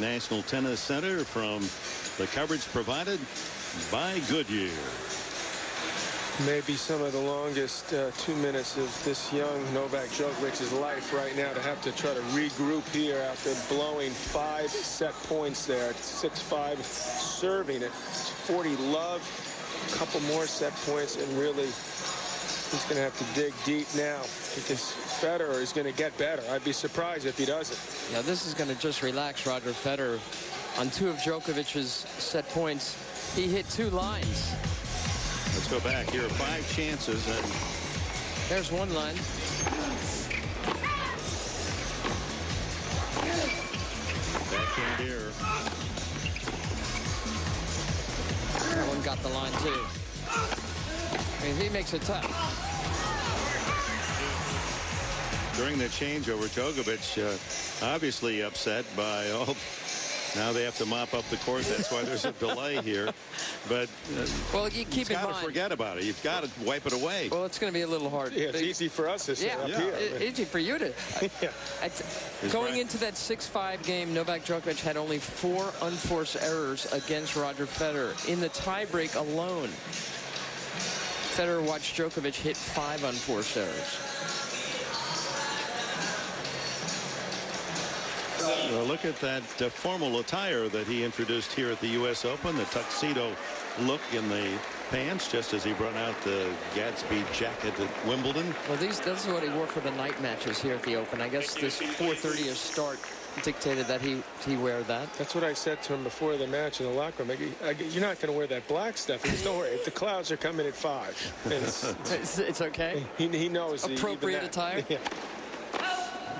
National Tennis Center from the coverage provided by Goodyear. Maybe some of the longest 2 minutes of this young Novak Djokovic's life right now, to have to try to regroup here after blowing 5 set points there. 6-5 serving it. 40 love, a couple more set points, and really he's going to have to dig deep now, because Federer is going to get better. I'd be surprised if he doesn't. Yeah, this is going to just relax Roger Federer. On 2 of Djokovic's set points, he hit 2 lines. Let's go back. Here are 5 chances. And there's 1 line. Backhand here. That one got the line, too. I mean, he makes it tough. During the changeover, Djokovic obviously upset by all. Now they have to mop up the court. That's why there's a delay here. But well, you keep in mind, got to forget about it. You've got to wipe it away. Well, it's going to be a little hard. Yeah, it's easy for us to say up here. Easy for you to. Going into that 6-5 game, Novak Djokovic had only 4 unforced errors against Roger Federer. In the tiebreak alone, Federer watched Djokovic hit 5 unforced errors. Well, look at that formal attire that he introduced here at the U.S. Open. The tuxedo look in the pants, just as he brought out the Gatsby jacket at Wimbledon. Well, this is what he wore for the night matches here at the Open. I guess this 4:30 start dictated that he wear that. That's what I said to him before the match in the locker room. You're not going to wear that black stuff. He goes, don't worry. If the clouds are coming at 5. It's okay. He knows. Appropriate attire. Yeah.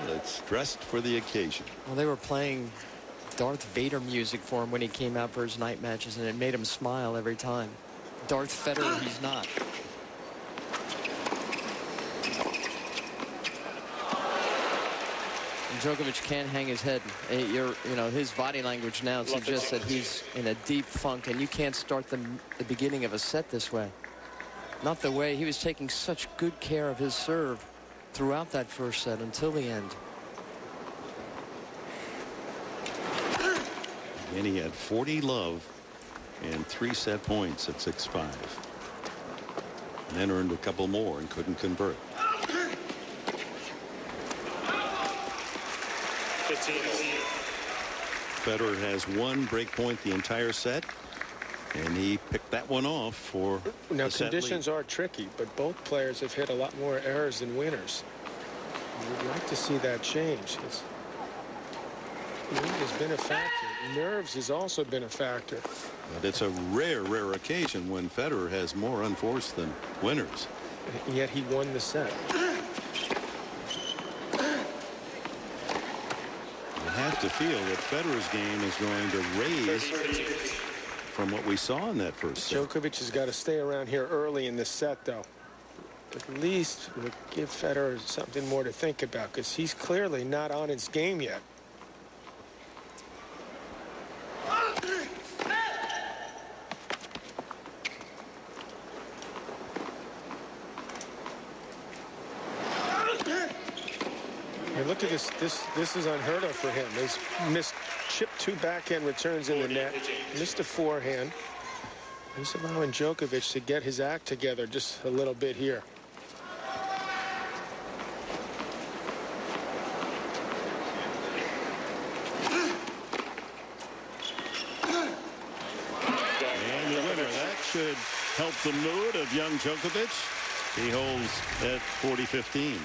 It's dressed for the occasion. Well, they were playing Darth Vader music for him when he came out for his night matches, and it made him smile every time. Darth Federer, he's not. And Djokovic can't hang his head. You know, his body language now suggests that he's in a deep funk, and you can't start the beginning of a set this way. Not the way he was taking such good care of his serve throughout that first set until the end. And he had 40 love and 3 set points at 6-5. And then earned a couple more and couldn't convert. 15. Federer has 1 break point the entire set, and he picked that one off for now. The Conditions are tricky, but both players have hit a lot more errors than winners. We'd like to see that change. Wind has been a factor. Nerves has also been a factor. But it's a rare occasion when Federer has more unforced than winners. Yet he won the set. You have to feel that Federer's game is going to raise from what we saw in that first set. Djokovic has got to stay around here early in the set, though. At least would give Federer something more to think about, because he's clearly not on his game yet. And look at this. This is unheard of for him. He's missed chipped 2 backhand returns in the net, missed a forehand. He's allowing Djokovic to get his act together just a little bit here. And the winner, that should help the mood of young Djokovic. He holds at 40-15.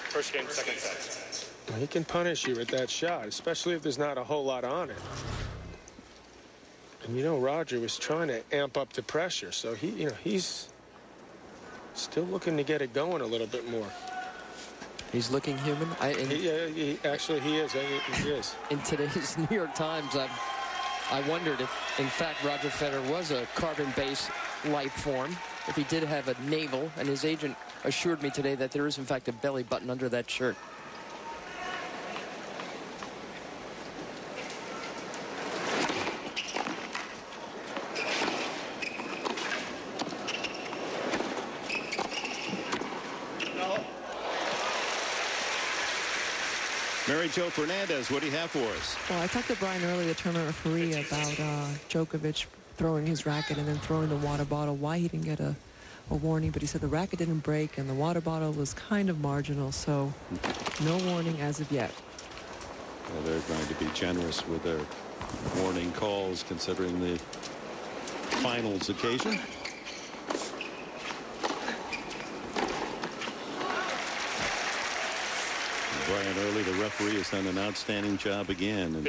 First game, second set. Well, he can punish you with that shot, especially if there's not a whole lot on it. And you know, Roger was trying to amp up the pressure, so he's still looking to get it going a little bit more. He's looking human. Actually, he is. He is. In today's New York Times, I wondered if, in fact, Roger Federer was a carbon-based life form, if he did have a navel, and his agent assured me today that there is, in fact, a belly button under that shirt. Mary Jo Fernandez, what do you have for us? Well, I talked to Brian earlier, tournament referee, about Djokovic throwing his racket and then throwing the water bottle, why he didn't get a warning, but he said the racket didn't break and the water bottle was kind of marginal, so no warning as of yet. Well, they're going to be generous with their warning calls considering the finals occasion. Brian Early, the referee, has done an outstanding job again in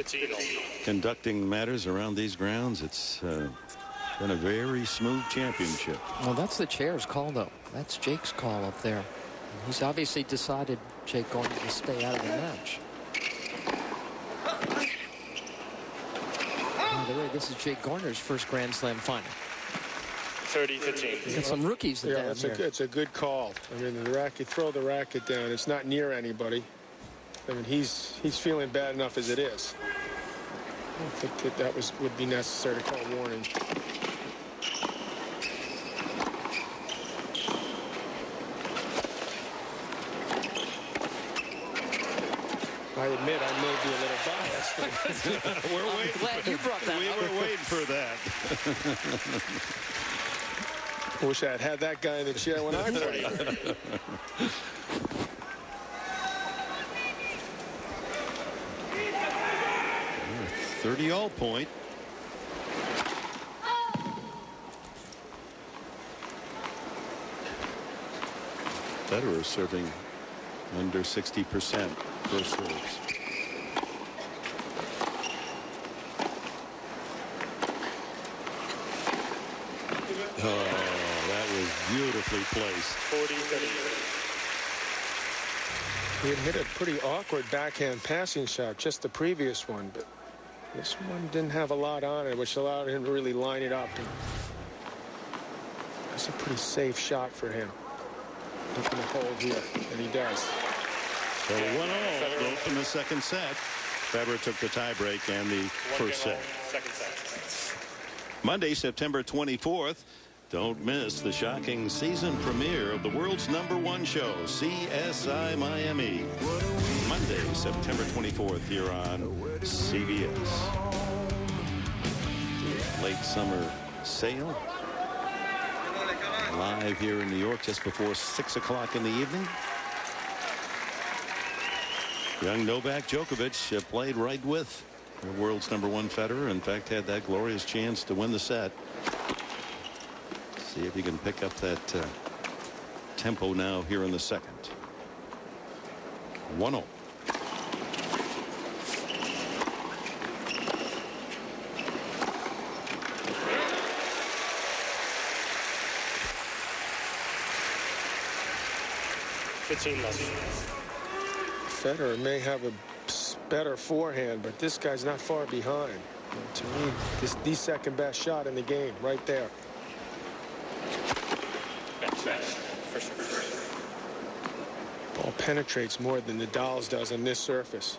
conducting matters around these grounds. It's been a very smooth championship. Well, that's the chair's call, though. That's Jake's call up there. He's obviously decided Jake going to stay out of the match. By the way, this is Jake Garner's first Grand Slam final. 30-15. We got some rookies down here. It's a good call. I mean, the racket, throw the racket down. It's not near anybody. I mean, he's feeling bad enough as it is. I don't think that would be necessary to call warning. I admit I may be a little biased. We're waiting. Glad you brought that We up. were waiting for that. I wish I had that guy in the chair when I played. 30 all point. Federer serving under 60% first serves. Oh, that was beautifully placed. 40-30. He had hit a pretty awkward backhand passing shot, just the previous one, but this one didn't have a lot on it, which allowed him to really line it up. And that's a pretty safe shot for him. Looking to hold here, and he does. So 1-all to open the second set. Federer took the tiebreak and the first set. Second set. Monday, September 24th. Don't miss the shocking season premiere of the world's #1 show, CSI Miami. Monday, September 24th, here on CBS. Late summer sale. Live here in New York just before 6 o'clock in the evening. Young Novak Djokovic played right with the world's #1 Federer. In fact, had that glorious chance to win the set. See if he can pick up that tempo now here in the second. 1-0. Federer may have a better forehand, but this guy's not far behind. And to me, this the second best shot in the game, right there. Ball penetrates more than Nadal's does on this surface.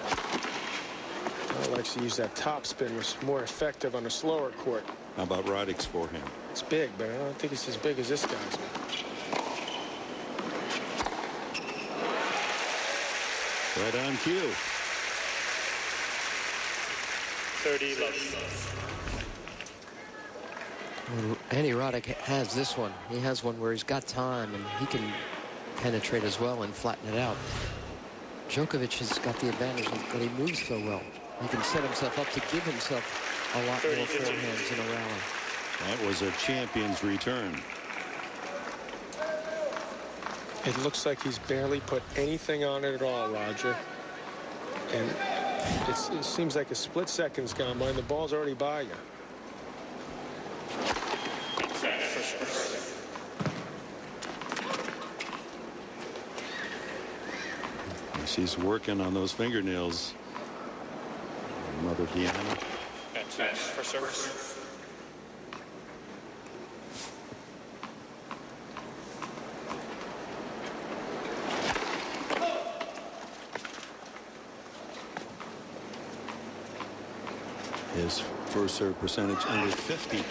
Nadal likes to use that topspin, which is more effective on a slower court. How about Roddick's forehand? It's big, but I don't think it's as big as this guy's. Right on cue. 30-11. Andy Roddick has this one. He has one where he's got time and he can penetrate as well and flatten it out. Djokovic has got the advantage that he moves so well. He can set himself up to give himself a lot more forehands in a rally. That was a champion's return. It looks like he's barely put anything on it at all, Roger. And it seems like a split second's gone by and the ball's already by you. She's working on those fingernails. Mother Deanna. For service. His first serve percentage under 50.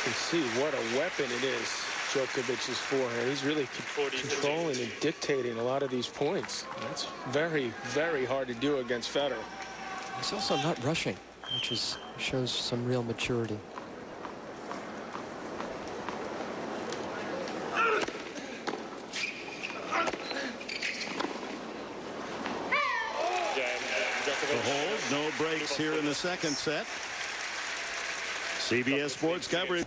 can see what a weapon it is, Djokovic's forehand. He's really controlling and dictating a lot of these points. That's very, very hard to do against Federer. He's also not rushing, which shows some real maturity. The hold, no breaks here in the second set. CBS Sports coverage.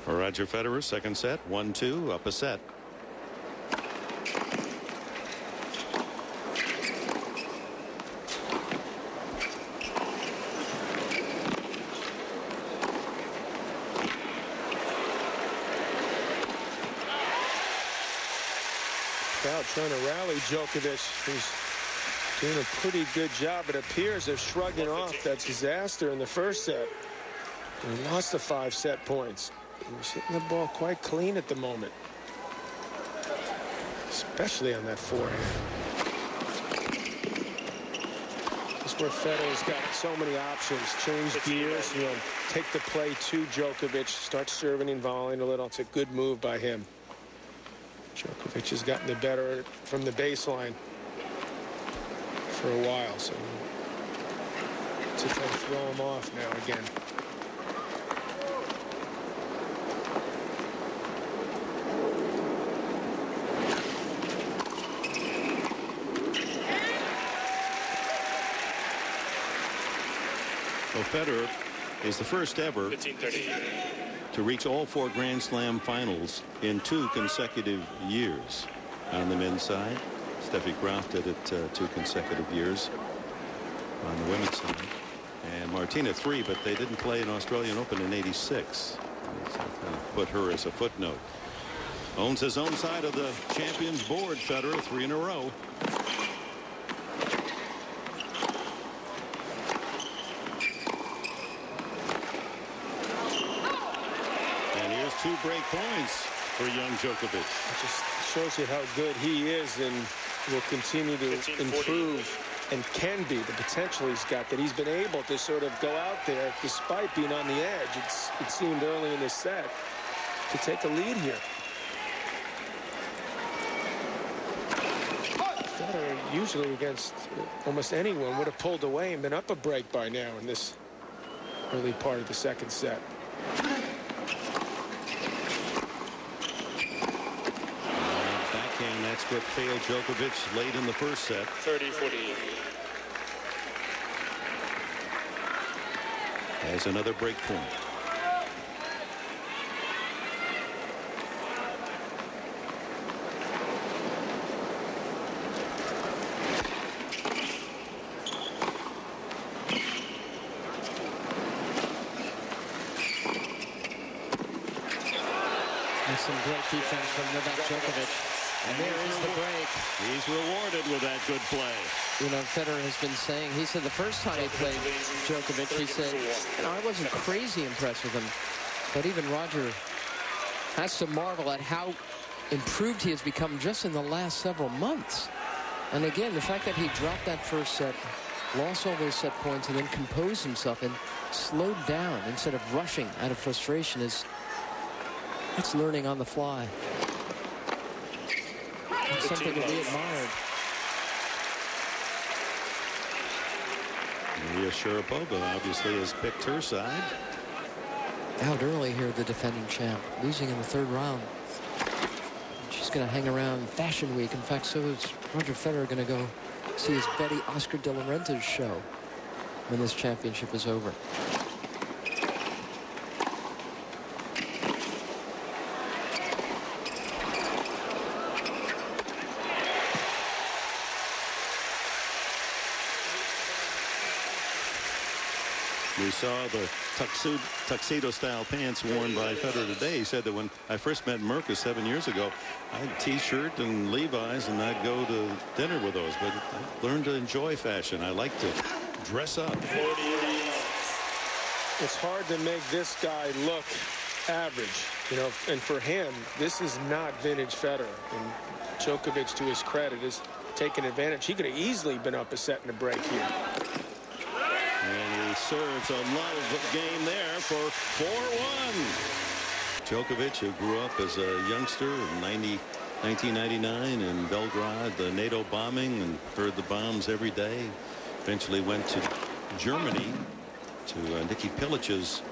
For Roger Federer, second set, 1-2, up a set. Crowd trying to rally Djokovic. He's doing a pretty good job. It appears they're shrugging off that disaster in the first set. And he lost the 5 set points. He's hitting the ball quite clean at the moment, especially on that forehand. That's where Federer's got so many options. Change gears, take the play to Djokovic, start serving and volleying a little. It's a good move by him. Djokovic has gotten the better from the baseline for a while, so to try to throw him off now again. Well, Federer is the first ever to reach all 4 Grand Slam finals in 2 consecutive years. On the men's side, Steffi Graf did it 2 consecutive years on the women's side. And Martina 3, but they didn't play an Australian Open in '86. So kind of put her as a footnote. Owns his own side of the champions board, Federer, 3 in a row. And here's 2 break points for young Djokovic. It just shows you how good he is and will continue to improve and can be. The potential he's got, that he's been able to sort of go out there despite being on the edge. It seemed early in this set to take a lead here. Federer usually against almost anyone would have pulled away and been up a break by now in this early part of the second set. Backhand, that's what failed Djokovic late in the first set. 30-48. As another break point. Some great defense from Novak Djokovic. And there is the break. He's rewarded with that good play. You know, Federer has been saying, he said the first time he played Djokovic, he said, I wasn't crazy impressed with him. But even Roger has to marvel at how improved he has become just in the last several months. And again, the fact that he dropped that first set, lost all those set points, and then composed himself and slowed down instead of rushing out of frustration it's learning on the fly. It's something to be admired. Maria Sharapova obviously has picked her side. Out early here, the defending champ, losing in the 3rd round. She's going to hang around Fashion Week. In fact, so is Roger Federer going to go see his Betty Oscar de la Renta's show when this championship is over. We saw the tuxedo-style pants worn by Federer today. He said that when I first met Merkus 7 years ago, I had a T-shirt and Levi's, and I'd go to dinner with those. But I learned to enjoy fashion. I like to dress up. It's hard to make this guy look average, and for him, this is not vintage Federer. And Djokovic, to his credit, has taken advantage. He could have easily been up a set and a break here. And he serves. A love game there for 4-1. Djokovic, who grew up as a youngster in 1999 in Belgrade, the NATO bombing, and heard the bombs every day. Eventually went to Germany to Nikki Pilic's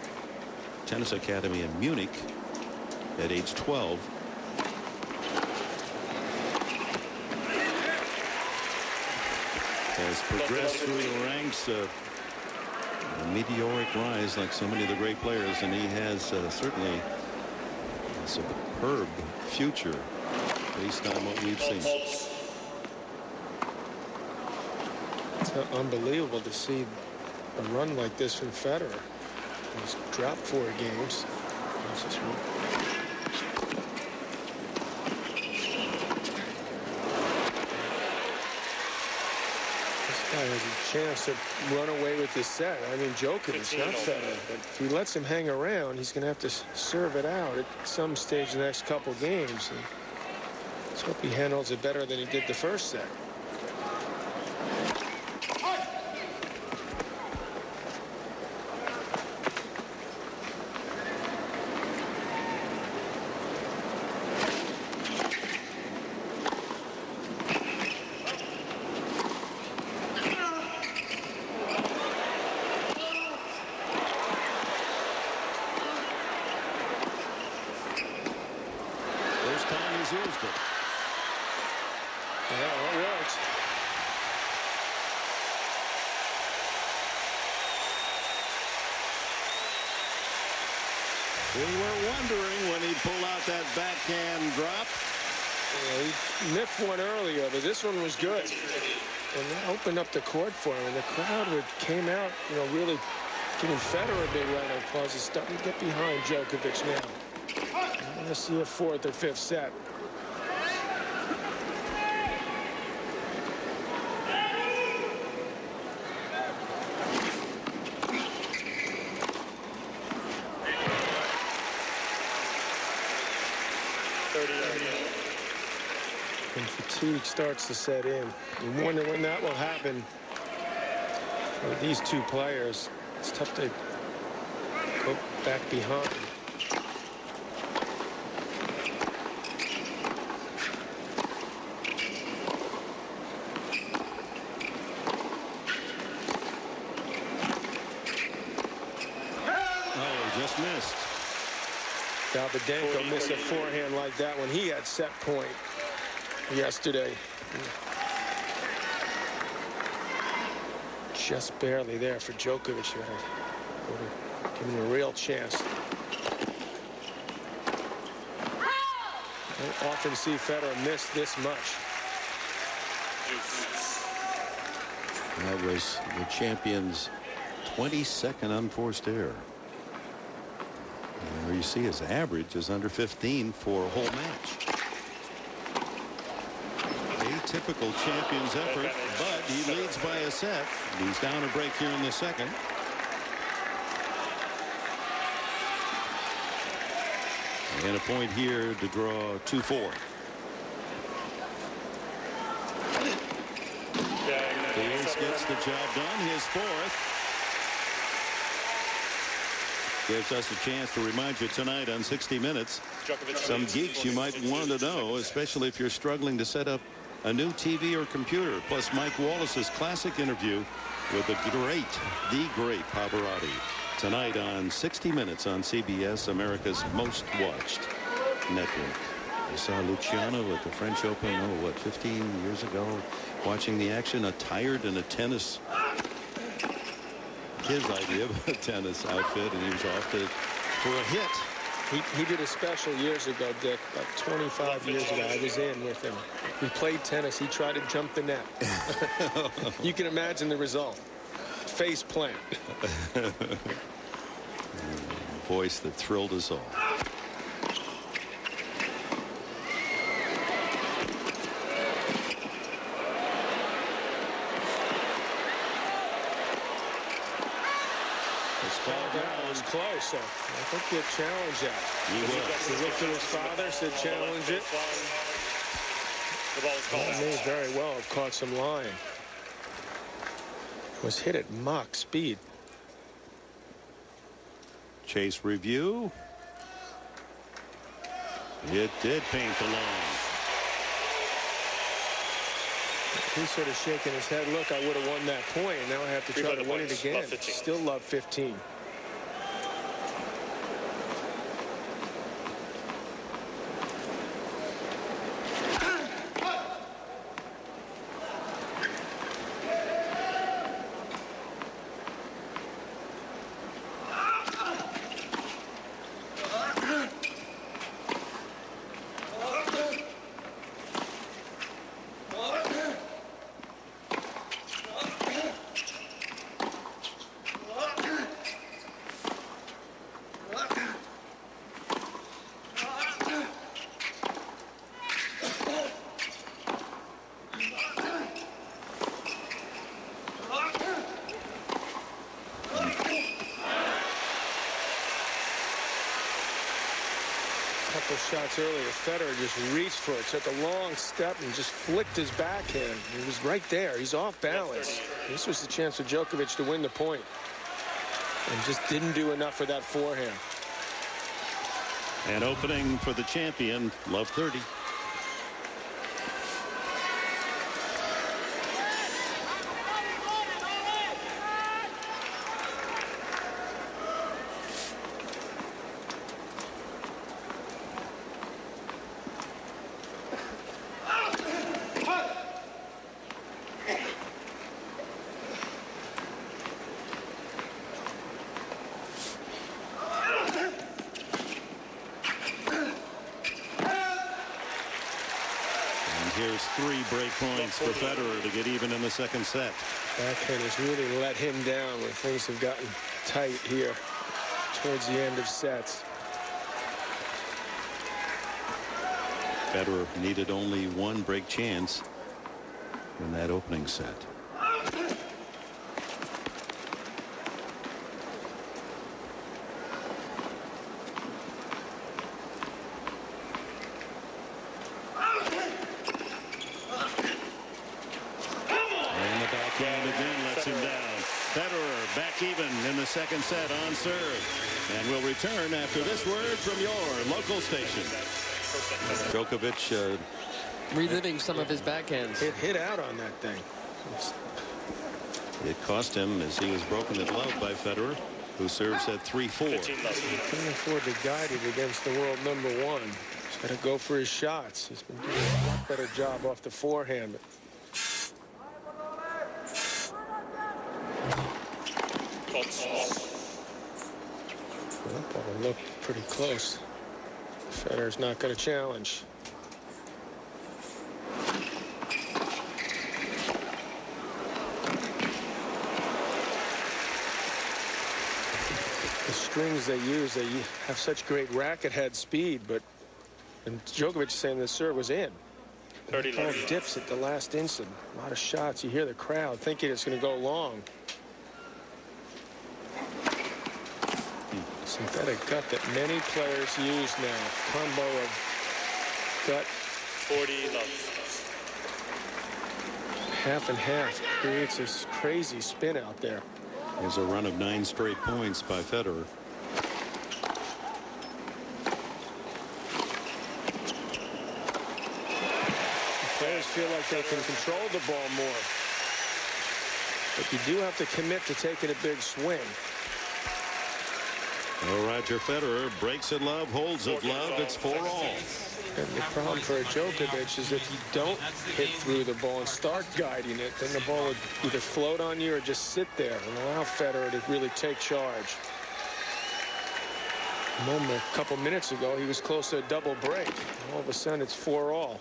tennis academy in Munich at age 12. Has progressed through the ranks, a meteoric rise like so many of the great players, and he has certainly a superb future based on what we've seen. It's unbelievable to see a run like this from Federer. He's dropped 4 games. Has a chance to run away with this set. I mean, Djokovic, not Federer. But if he lets him hang around, he's going to have to serve it out at some stage in the next couple games. And let's hope he handles it better than he did the first set. We were wondering when he'd pull out that backhand drop. Yeah, he miffed one earlier, but this one was good. And that opened up the court for him. And the crowd came out, really giving Federer a big round of applause. He's starting to get behind Djokovic now. I'm going to see a 4th or 5th set. And fatigue starts to set in. You wonder when that will happen for these two players. It's tough to go back behind. Oh, just missed. Davydenko missed a forehand like that when he had set point yesterday. Just barely there for Djokovic. Would have given him a real chance. I don't often see Federer miss this much. That was the champion's 22nd unforced error. There you see his average is under 15 for a whole match. Typical champion's effort, but he leads by a set. He's down a break here in the second. And a point here to draw 2-4. The ace gets the job done. His 4th. Gives us a chance to remind you tonight on 60 Minutes some geeks you might want to know, especially if you're struggling to set up a new TV or computer, plus Mike Wallace's classic interview with the great Pavarotti tonight on 60 Minutes on CBS, America's most watched network. You saw Luciano at the French Open, 15 years ago, watching the action, attired in a tennis, his idea of a tennis outfit, and he was off for a hit. He did a special years ago, Dick, about 25 years ago. I was in with him. We played tennis. He tried to jump the net. You can imagine the result. Face plant. Voice that thrilled us all. Close, so I think he'll challenge that. He will. He looked at his father, said challenge it. He may very well have caught some line. Was hit at Mach speed. Chase review. It did paint the line. He's sort of shaking his head. Look, I would have won that point, and now I have to try to win it again. Still love 15. Shots earlier, Federer just reached for it, took a long step and just flicked his backhand. He was right there. He's off balance. This was the chance for Djokovic to win the point, and just didn't do enough for that forehand. And opening for the champion, love 30. Here's 3 break points for Federer to get even in the second set. Backhand has really let him down when things have gotten tight here towards the end of sets. Federer needed only 1 break chance in that opening set. Federer back even in the second set on serve. And we'll return after this word from your local station. Djokovic reliving some of his backhands. It hit out on that thing. It cost him as he was broken at love by Federer, who serves at 3-4. He can't afford to guide it against the world #1. He's got to go for his shots. He's been doing a lot better job off the forehand. That ball looked pretty close. Federer's not going to challenge. The strings they use, they have such great racket head speed, but and Djokovic saying the serve was in. The ball dips at the last instant. A lot of shots. You hear the crowd thinking it's going to go long. Synthetic gut that many players use now. Combo of gut. 40 love. Half and half creates this crazy spin out there. There's a run of 9 straight points by Federer. The players feel like they can control the ball more. But you do have to commit to taking a big swing. Oh, Roger Federer breaks at love, holds at love. It's 4-all. And the problem for Djokovic is if you don't hit through the ball and start guiding it, then the ball would either float on you or just sit there and allow Federer to really take charge. A moment, a couple minutes ago, he was close to a double break. All of a sudden, it's 4-all.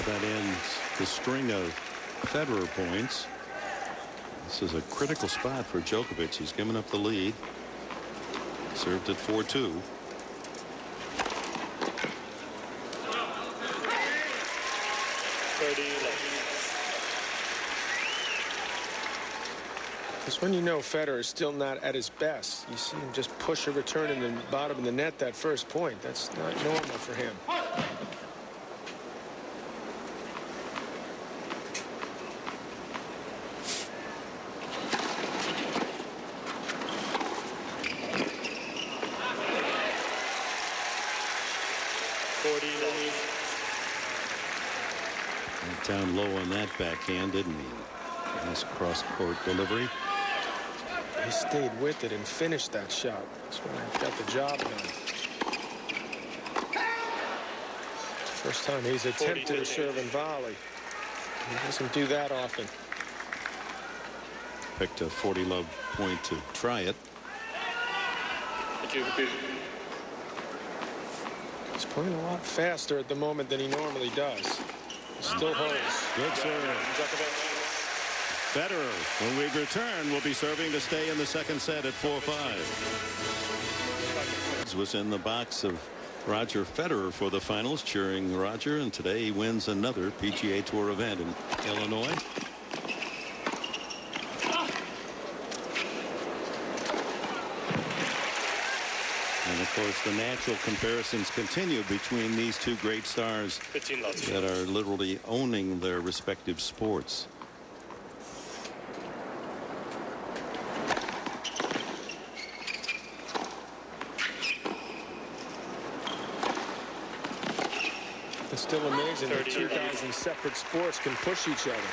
That ends the string of Federer points. This is a critical spot for Djokovic. He's given up the lead. Served at 4-2. Because when you know Federer is still not at his best, you see him just push a return in the bottom of the net that first point. That's not normal for him. 40. Went down low on that backhand, didn't he? Nice cross-court delivery. He stayed with it and finished that shot. That's why he got the job done. First time he's attempted a serve and volley. He doesn't do that often. Picked a 40-love point to try it. He's playing a lot faster at the moment than he normally does. He still holds. Good serve. Federer, when we return, will be serving to stay in the second set at 4-5. Was in the box of Roger Federer for the finals, cheering Roger, and today he wins another PGA Tour event in Illinois. And of course, the natural comparisons continue between these two great stars that are literally owning their respective sports. It's still amazing that two guys in separate sports can push each other.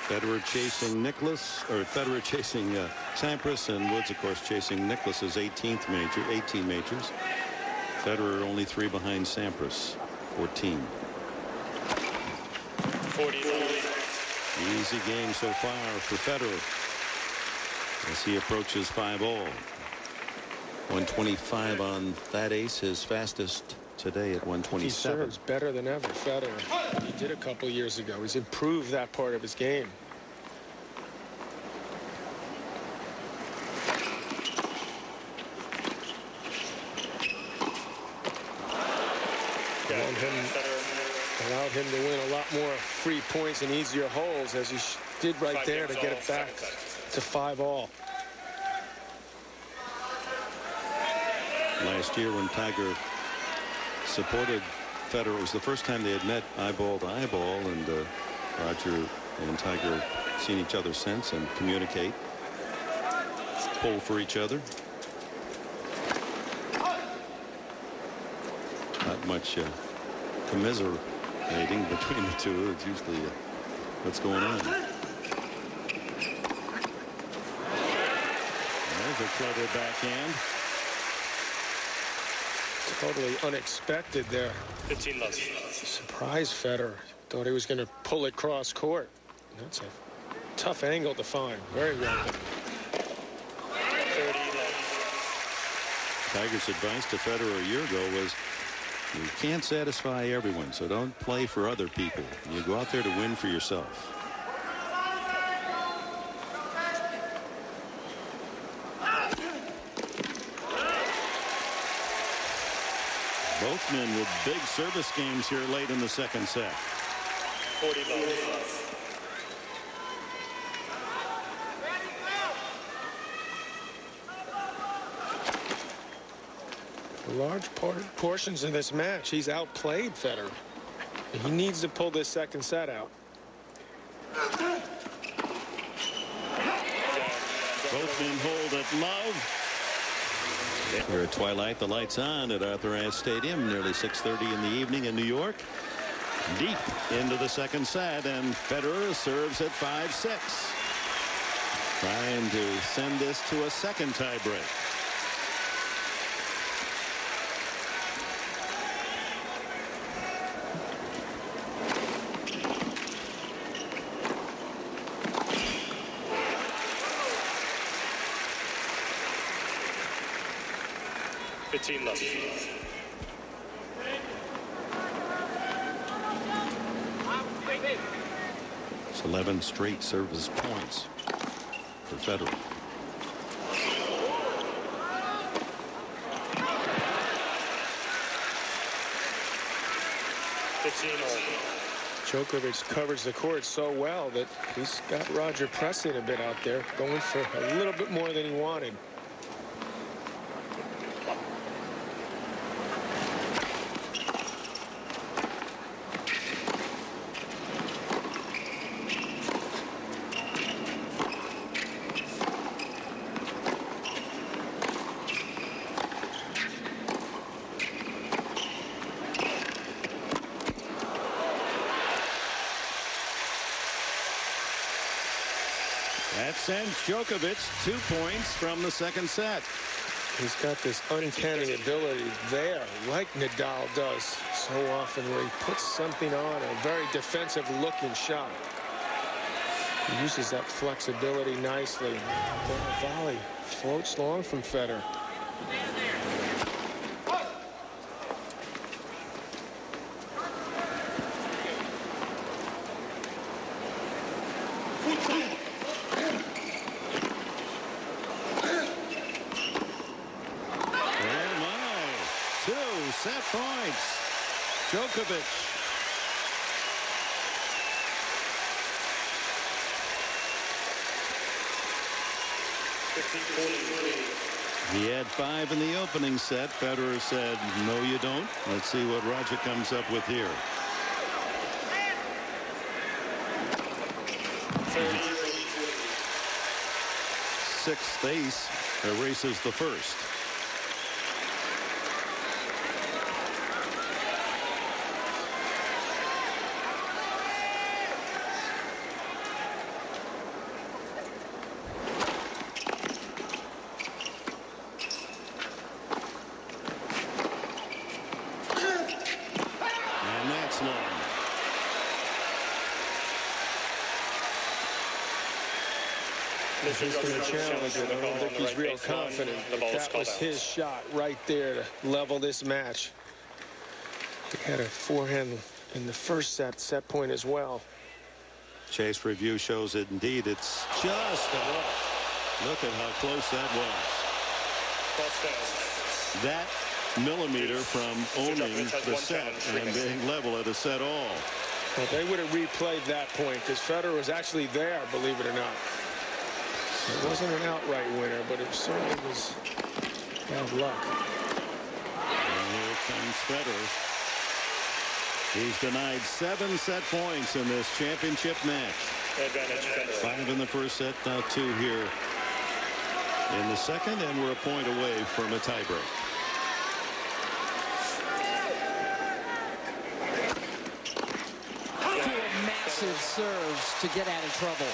Federer chasing Nicklaus, or Federer chasing Sampras, and Woods, of course, chasing Nicklaus's 18 majors. Federer only 3 behind Sampras, 14. 40. Easy game so far for Federer as he approaches 5-all. 125 on that ace, his fastest today at 127. He serves better than ever, Federer. He did a couple years ago. He's improved that part of his game. Allowed him to win a lot more free points and easier holes, as he did right there to get it back to 5-all. Last year when Tiger supported Federer, it was the first time they had met eyeball to eyeball, and Roger and Tiger have seen each other since and communicate, pull for each other. Not much commiserating between the two. It's usually what's going on. There's a clever backhand. Totally unexpected there. 15 left. Surprise Federer. Thought he was going to pull it cross court. That's a tough angle to find. Very rapid. 30 left. Tiger's advice to Federer a year ago was, you can't satisfy everyone, so don't play for other people. You go out there to win for yourself. Both men with big service games here late in the second set. 40 left. Large portions of this match, he's outplayed Federer. He needs to pull this second set out. Both men hold at love. Here at twilight, the lights on at Arthur Ashe Stadium, nearly 6:30 in the evening in New York. Deep into the second set, and Federer serves at 5-6. Trying to send this to a second tie break. Left. It's 11 straight service points for Federer. Djokovic covers the court so well that he's got Roger pressing a bit out there, going for a little bit more than he wanted. sends Djokovic 2 points from the second set. He's got this uncanny ability there, like Nadal does so often, where he puts something on a very defensive-looking shot. He uses that flexibility nicely. The volley floats long from Federer. Set points. Djokovic. He had 5 in the opening set. Federer said, no, you don't. Let's see what Roger comes up with here. Sixth ace erases the first. He's going to challenge it. I don't think he's real confident. That was his shot right there to level this match. He had a forehand in the first set point as well. Chase review shows it indeed. It's just a look at how close that was. That millimeter from owning the set and being level at a set all. Well, they would have replayed that point because Federer was actually there, believe it or not. It wasn't an outright winner, but it certainly was bad luck. And here comes Federer. He's denied 7 set points in this championship match. 5 in the first set, now 2 here in the second, and we're a point away from a tiebreak. Four massive serves to get out of trouble.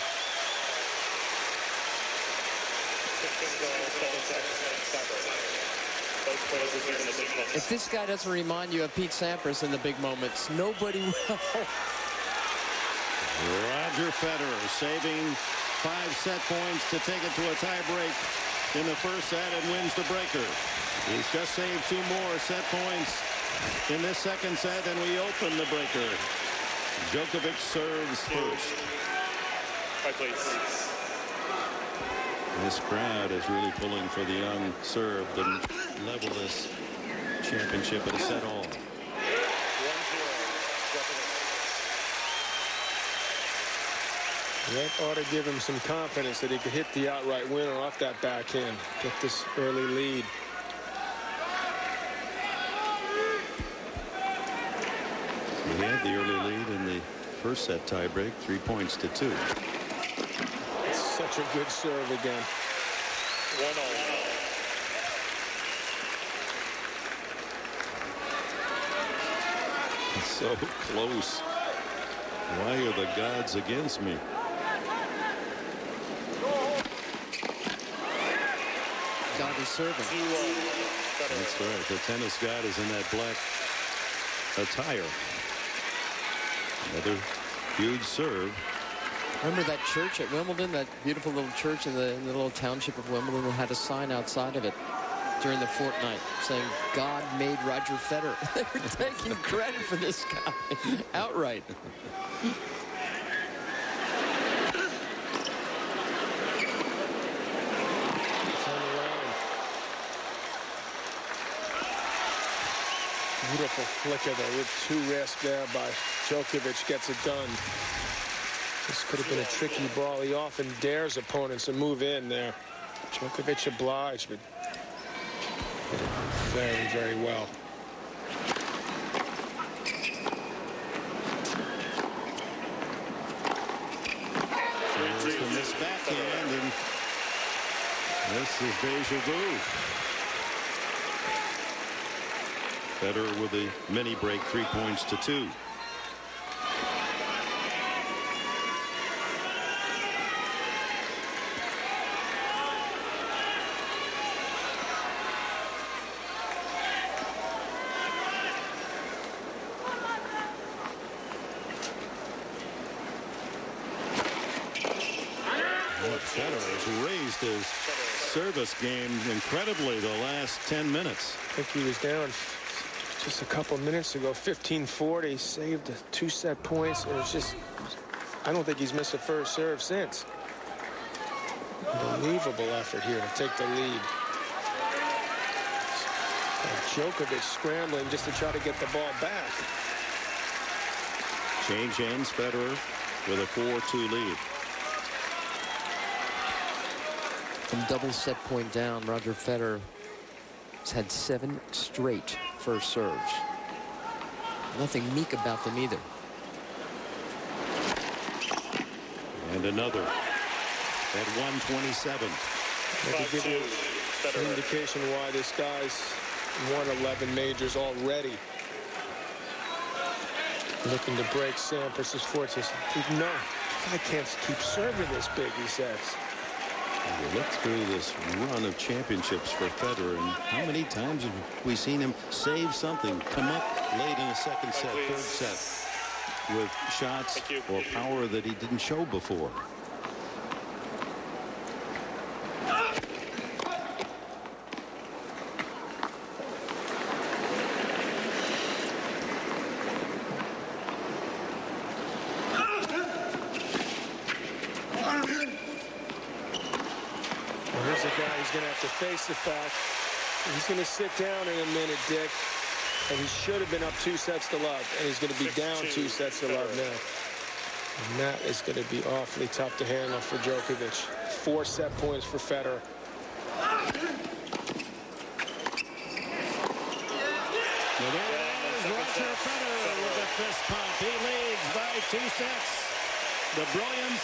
If this guy doesn't remind you of Pete Sampras in the big moments, nobody will. Roger Federer saving 5 set points to take it to a tie break in the first set and wins the breaker. He's just saved 2 more set points in this second set, and we open the breaker. Djokovic serves first. This crowd is really pulling for the young serve to level this championship at a set all. That ought to give him some confidence that he could hit the outright winner off that backhand, get this early lead. He had the early lead in the first set tiebreak, 3 points to 2. Such a good serve again. 1-all. So close. Why are the gods against me? God is serving. That's right. The tennis god is in that black attire. Another huge serve. Remember that church at Wimbledon, that beautiful little church in the little township of Wimbledon that had a sign outside of it during the fortnight saying, God made Roger Federer. They were taking credit for this guy outright. Beautiful flicker there with 2 wrists there by Djokovic, gets it done. This could have been a tricky ball. He often dares opponents to move in there. Djokovic obliged, but hit it very, very well. Here's the missed backhand, and this is deja vu. Federer with a mini break, 3 points to 2. raised his service game incredibly the last 10 minutes. I think he was down just a couple minutes ago, 15-40, saved 2 set points. It was just, I don't think he's missed a first serve since. Unbelievable effort here to take the lead. Djokovic scrambling just to try to get the ball back. Change ends, Federer with a 4-2 lead. From double set point down, Roger Federer has had 7 straight first serves. Nothing meek about them either. And another at 127. That could give you an indication why this guy's won 11 majors already. Looking to break Sampras's fortunes. No, I can't keep serving this big, he says. You look through this run of championships for Federer, and how many times have we seen him save something, come up late in a second set, third set, with shots or power that he didn't show before. Face the fact he's going to sit down in a minute, Dick, and he should have been up 2 sets to love, and he's going to be down 2 sets to love now. And that is going to be awfully tough to handle for Djokovic. 4 set points for Federer. Well, there is Roger Federer with a fist pump. He leads by 2 sets. The brilliance